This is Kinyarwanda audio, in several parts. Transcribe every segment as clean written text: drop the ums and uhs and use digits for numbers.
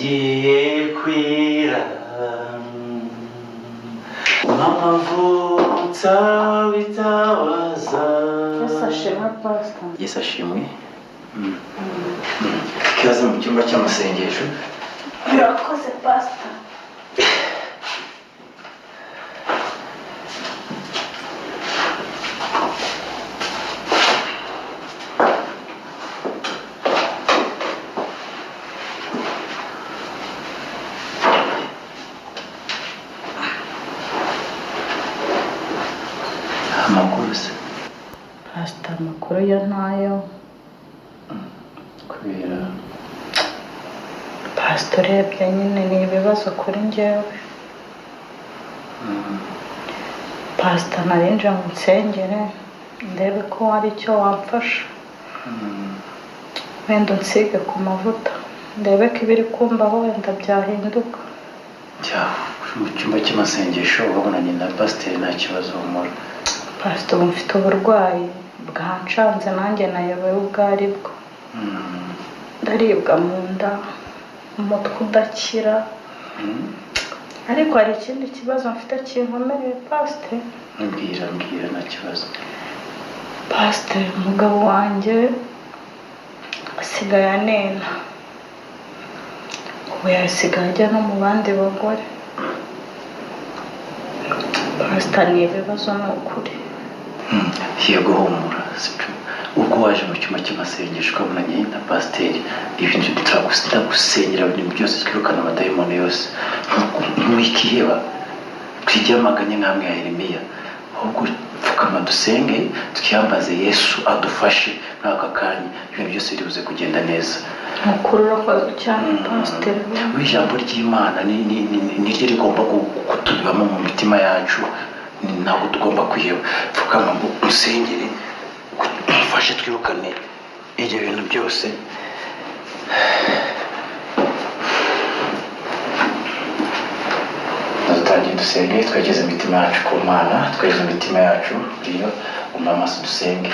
bugiye kwira n'amavuta bitabaza. Yesu ashimwe pastor. Yesu ashimwe. Ikaze mu cyumba cy'amasengesho. Urakoze pastor. Pastor amakuru yo ntayo. Kubera Pastor urebye nyine ni ibibazo kuri njyewe. Pastor narinje mu nsengere ndebe ko hari icyo wamfasha. Wenda unsige ku mavuta ndebe ko ibiri kumbaho wenda byahinduka. mu cyumba cy'amasengesho wabonanye na pasiteri nta kibazo umura. Pastor mfite uburwayi bwancanze nanjye nayobewe ubwo ari bwo. Ndaribwa mu nda, umutwe udakira. Ariko hari ikindi kibazo mfite kinkomereye pastor. Mbwira nta kibazo. Pastor umugabo wanjye asigaye anena. Ubu yasigaye ajya no mu bandi bagore. Pastor ni ibibazo ni ukuri. Yego humura sibyo. Ubwo waje mu cyuma cy'amasengesho ukabonanye na pasiteri ibintu turagusengera ibintu byose twirukana amadayimoni yose mwikiheba twijyamaganye nkamwe ya Yeremiya ahubwo pfukama dusenge twiyambaze Yesu adufashe n'aka kanya ibintu byose biribuze kugenda neza. Mukuru urakoze cyane pasiteri. Ijambo ry'Imana ni ryo rigomba kutubamo mu mitima yacu, ntabwo tugomba kwiheba. Pfukama musengere mufashe twirukane ibyo bintu byose. Dutangiye dusenge twageze imitima yacu ku Mana, twageze imitima yacu iyo umamaso dusenge.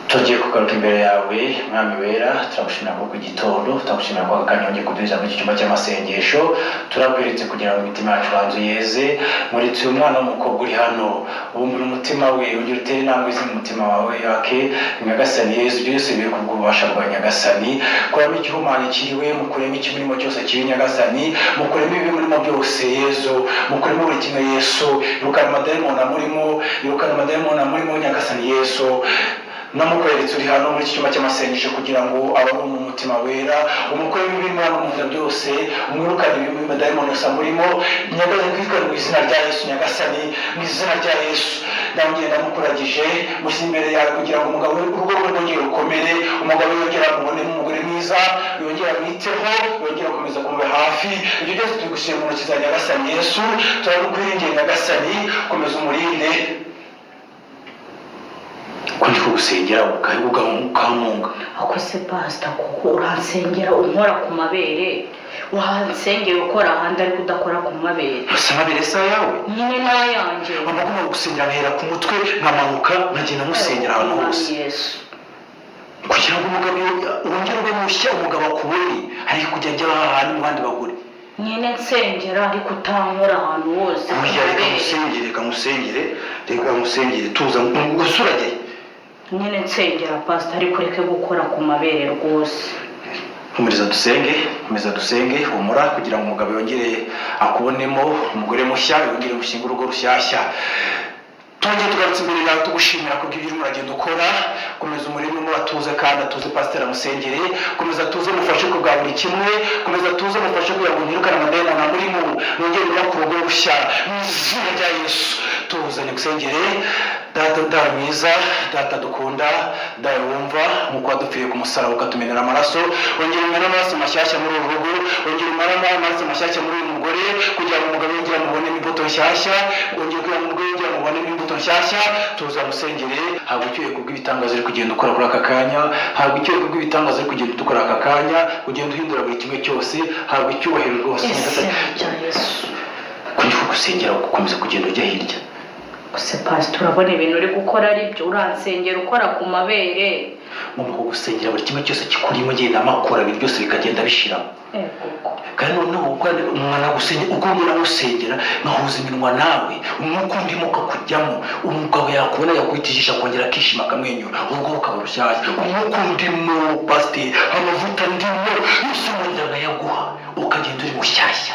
Tugiye kugaruka imbere yawe mwami wera, turagushimira ko ku gitondo, turagushimira ko akanya wongeye kuduhuza muri iki cyumba cy'amasengesho. Turabwiritse kugira ngo imitima yacu banzu yeze. Muritse uyu mwana w'umukobwa uri hano, ubumbura umutima we, ugira utere intambwe z'umutima wawe yake. Nyagasani Yesu byose biri kubw'ububasha bwa Nyagasani. Kuramo igihumanya kiriwe, mukuremo ikimurimo cyose kiri Nyagasani, mukuremo ibibi murimo byose Yesu, mukuremo buri kimwe Yesu. Irukana amadayimoni amurimo Nyagasani Yesu. Namukweretse uri hano muri iki cyumba cy'amasengesho kugira ngo abone mu mutima wera, umukore w'Imana mu nda byose, umwirukane ibimwe madayimoni yose amurimo. Nyagasani kwikana mu izina rya Yesu, Nyagasani mu izina rya Yesu. Nanjye ndamukuragije mushyi imbere yawe kugira ngo umugabo urugo rwe rwongere rukomere, umugabo yongera amubone umugore mwiza, yongera amwiteho, yongera akomeza kumube hafi. Ibyo byose tubigushyira mu ntoki za Nyagasani Yesu. Turabikwiringiye Nyagasani, komeza umurinde. Kundi kugusengera ukamunga. Ako se pastor kuko uransengera unkora ku mabere, wansengera ukora ahandi ariko udakora ku mabere. Asa mabere sa yawe nyine nayanjye. Amaguma gusengera ahera ku mutwe nkamanuka nkagenda musengera ahantu hose. Yesu. Kugira ngo umugabo wongere ube mushya umugabo akubone, hari kujya ajya ahantu mu bandi bagore. Nyine nsengera ariko utankora ahantu hose. Reka musengere tuza gusurage. Nyine nsengera pastor ariko reke gukora ku mabere rwose. Komeza dusenge humura kugira ngo umugabo yongere akubonemo umugore mushya, yongere gushinga urugo rushyashya. Tongeye tugarutse imbere yawe tugushimira ko ibyo uragenda ukora. Komeza umurimo watuze kandi atuze pastor amusengere. Komeza tuze mufashe ko bwa buri kimwe, komeza tuze mufashe kugira ngo ntirukane amadayimoni amurimo, yongere ku rugo rushya mu izina rya Yesu. Tuzanye gusengere data mwiza, data dukunda, data wumva nkuko wadupfiriye ku musaraba ukatumenera amaraso. Wongere umena amaraso mashyashya muri uru rugo, wongere umena amaraso mashyashya muri uyu mugore kugira ngo umugabo yongere amubone imbuto nshyashya, wongere kugira ngo umugore yongere amubone imbuto nshyashya. Tuzamusengere habwa icyuye kubw'ibitangaza ari kugenda ukora kuri aka kanya, habwa icyuye kubw'ibitangaza ari kugenda dukora aka kanya, ugenda uhindura buri kimwe cyose, habwa icyubahiro rwose Yesu. Kundi kugusengera gukomeza kugenda ujya hirya. Ose pastor urabona ibintu uri gukora ari byo, uransengera ukora ku mabere. ngomba kugusengera buri kimwe cyose kikurimo ngenda amakora ibintu byose bikagenda bishiramo kandi noneho umwana gusengera ubwo umwana gusengera nkahuza iminwa nawe umwuka undimo ukakujyamo umugabo yakubona yakwitijisha kongera akishima akamwenyura ubwo ukaba rushyashya umwuka undimo pasiteri amavuta ndimo yose wongeraga yaguha ukagenda uri mushyashya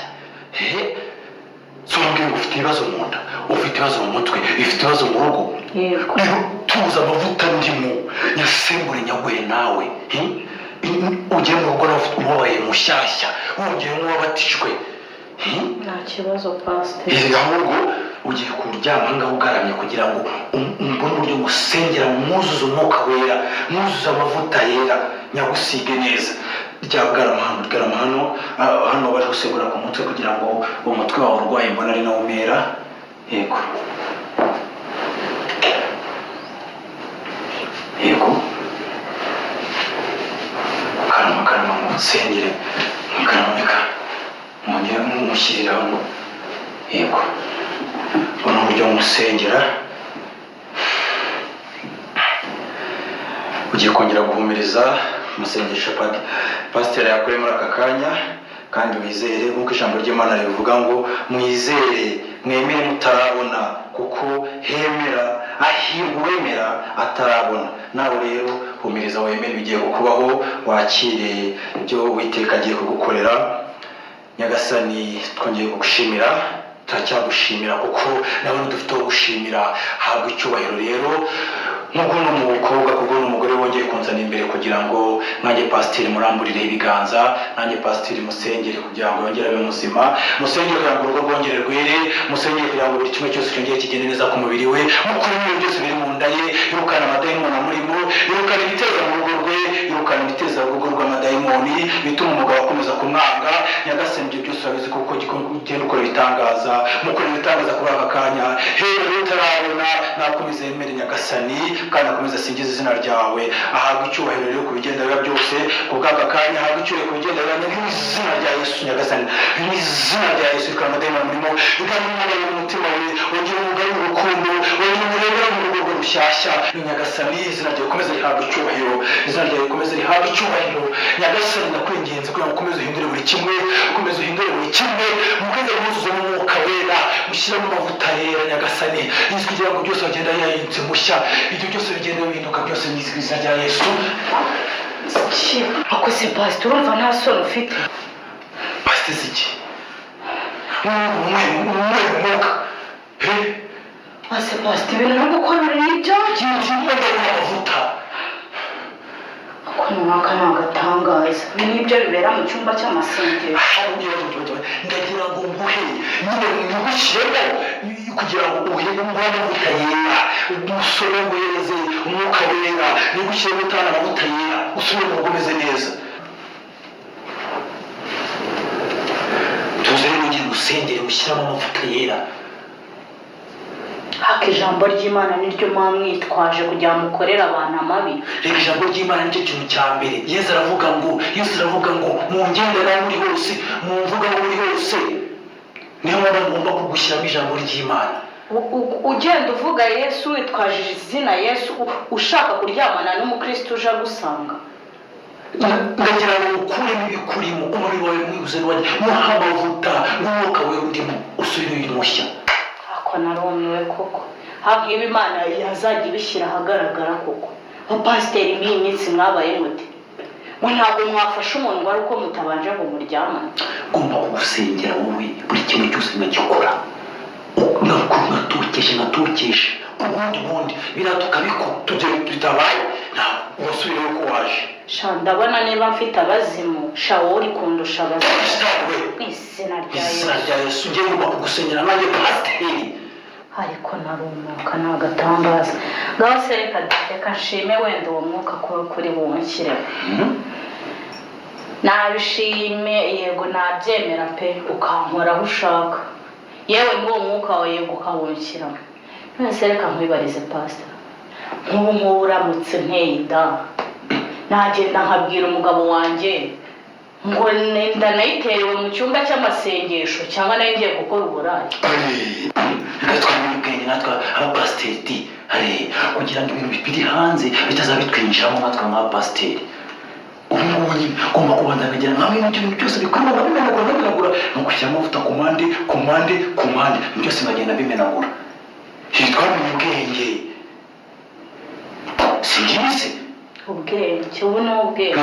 Sombwira ufite ibibazo mu nda ufite ibibazo mu mutwe ufite ibibazo mu rugo tuza amavuta ndimo yasembure nyaguhe nawe ugiye mu rugo ubaye mushyashya wongeye nk'uwabatijwe nta kibazo pasiteri ahubwo ugiye kuryama ngaho ugaramye kugira ngo umbone uburyo musengera mwuzuze umwuka wera mwuzuze amavuta yera nyagusige neza ryarama hano bari gusegura ku mutwe kugira ngo uwo mutwe wawe urwaye mbona ari nawo umera yego karama musengere mukaramika mwongera mumushyiriraho yego buno uburyo musengera ugiye kongera guhumiriza amasengesho pasiteri yakore muri aka kanya kandi wizere nk'uko ijambo ry'Imana rivuga ngo mwizere mwemere mutarabona kuko hemera ahirwa uwemera atarabona nawe rero humiriza wemere bigiye kukubaho wakire ibyo Uwiteka agiye kugukorera Nyagasani twongeye kugushimira turacyagushimira kuko nawe dufite wo gushimira habwa icyubahiro rero nk'uko n'umukobwa kubwo n'umugore wongeye kunzana imbere kugira ngo nanjye pasiteri muramburire ibiganza nanjye pasiteri musengere kugira ngo yongere abe muzima musengere kugira ngo urugo rwongere rwere musengere kugira ngo buri kimwe cyose cyongere kigende neza ku mubiri we mukuru ibintu byose biri mu nda ye yirukana amadayimoni amurimo yirukana ibiteza mu rugo rwe yirukana ibiteza urugo rw'amadayimoni bituma umugabo akomeza kumwanga Nyagasani ibyo byose urabizi kuko ugenda ukora ibitangaza mukora ibitangaza kuri aka kanya rero utarabona nakomeza yemere Nyagasani kandi akomeza asingiza izina ryawe ahabwa icyubahiro rero ku bigenda biba byose kubw'aka kanya ahabwa icyubahiro ku bigenda biba n'izina rya Yesu Nyagasani n'izina rya Yesu rikaba amadayimoni amurimo bikamumara mu mutima we wongera umugabo w'urukundo wongera umurebera mu rugo rushyashya Nyagasani izina ryawe ukomeze rihabwa icyubahiro izina ryawe ukomeze rihabwa icyubahiro Nyagasani ndakwinginze kugira ngo ukomeze uhindure buri kimwe ukomeze uhindure buri kimwe mukomeze muzuze n'umwuka wera mushyiramo amavuta yera Nyagasani yizwe kugira ngo byose bagenda yahindutse mushya ibyo byose bigenda bihinduka byose mu izina rya Yesu akoze pasiteri urumva nta soni ufite pasiteri iki umwuka ase pasiteri ibintu no gukorera n'ibyo kimwe amavuta umwaka ni agatangaza ibi nibyo bibera mu cyumba cy'amasengesho ndagira ngo nguhe nyine ngushyiremo kugira ngo uhe amavuta yera umusore weze umwuka wera ngushyiremo utana amavuta yera usubire mu rugo umeze neza tuze rero ugiye gusengera ushyiramo amavuta yera haka ijambo ry'Imana niryo mwamwitwaje kugira ngo mukorere abantu amabi reka ijambo ry'Imana nicyo kintu cya mbere Yesu aravuga ngo mu ngendo nawe uri hose mu mvuga aho uri hose niyo mpamvu ngomba kugushyiramo ijambo ry'Imana ugenda uvuga Yesu witwaje izina Yesu ushaka kuryamana n'umukristo uje agusanga ndagira ngo ukuremo ibikurimo umubiri wawe mwibuze muha amavuta n'umwuka we urimo usubire uri mushya ko narumiwe koko hagiye Imana yazajya ibishyira ahagaragara koko pasiteri iyi minsi mwabaye mute ngo ntabwo mwafashe umuntu wari uko mutabanje ngo muryamane ngomba kugusengera wowe buri kimwe cyose ngakikora ngatukeshe ubundi biratuka biko tujye tutabaye ntabwo wasubire ko waje sha ndabona niba mfite abazimu sha wowe uri kundusha abazimu izina rya Yesu ugiye ngomba kugusengera nanjye pasiteri ariko narumuka ni agatangaza ngaho se reka nshime wenda uwo mwuka kuri bunshyire nabishime yego nabyemera pe ukankora aho ushaka yewe n'uwo mwuka wawe yego ukawunshyiramo none reka nkwibarize pasita nk'ubu uramutse nteye inda nagenda nkabwira umugabo wanjye ngo ndanayiterewe mu cyumba cy'amasengesho cyangwa nayo ngiye gukora uburaya. natwe mu bwenge natwe abapasiteri kugira ngo ibintu biri hanze bitazabitwinjiramo natwe nk'abapasiteri. ubu ngubu nyine ugomba kubanza nkagira nkawe n'ibyo bintu byose bikorwa babimenagura ni ugushyira amavuta ku mpande byose nkagenda bimenagura. twamenye ubwenge singize ubwenge ubu ni ubwenge.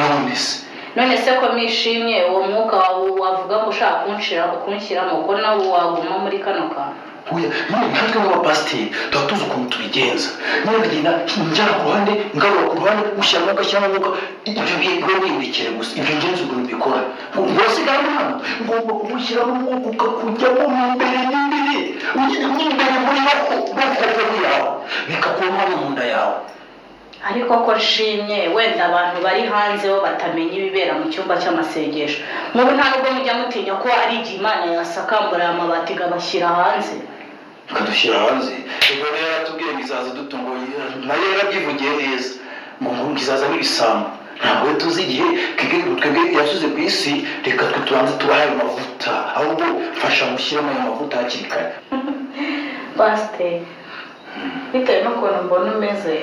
none se ko mwishimye uwo mwuka wawe wavuga ngo ushaka kunshyiramo ko nawe waguma muri kano kantu? oya natwe nk'abapasiteri tuba tuzi ukuntu tubigenza. niba bigenda njyana ku ruhande ngarura ku ruhande ushyiramo ugashyiramo umwuka ibyo biba wibikire gusa ibyo ngenzi ukuntu mbikora wasigara hano ngomba kugushyiramo umwuka ukakujyamo mu imbere n'imbere muri bakoko yawe bikakuramo mu nda yawe. ariko ko nshimye wenda abantu bari hanze bo batamenya ibibera mu cyumba cy'amasengesho nk'ubu nta nubwo mujya mutinya ko ari igihe Imana yasakambura amabati ikabashyira hanze ikadushyira hanze. ubwo rero yaratubwiye ngo izaza dutunguye nayo yarabyivugiye neza ngo izaza n'ibisambo. ntabwo tuzi igihe twebwe yasuze ku isi reka twe tubanze tubahe ayo mavuta ahubwo fasha mushyiremo ayo mavuta hakiri kare. pasiteri bitewe n'ukuntu mbona umeze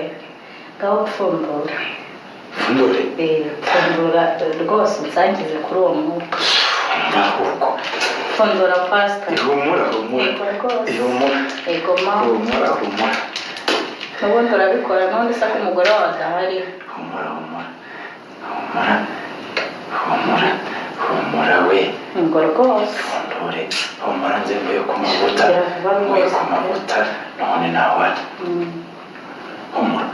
ngaho pfundura. Pfundura rwose unsangize kuri uwo mwuka. Pfundura pasiteri. Humura. Ego ma. Ubundi urabikora n'undi se ko umugore wawe adahari. Humura we. Ngo rwose. Humura nze mvuye ku mavuta none nawe. Humura.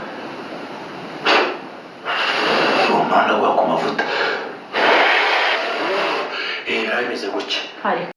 Umwana gwa ku mavuta. Bimeze gutya.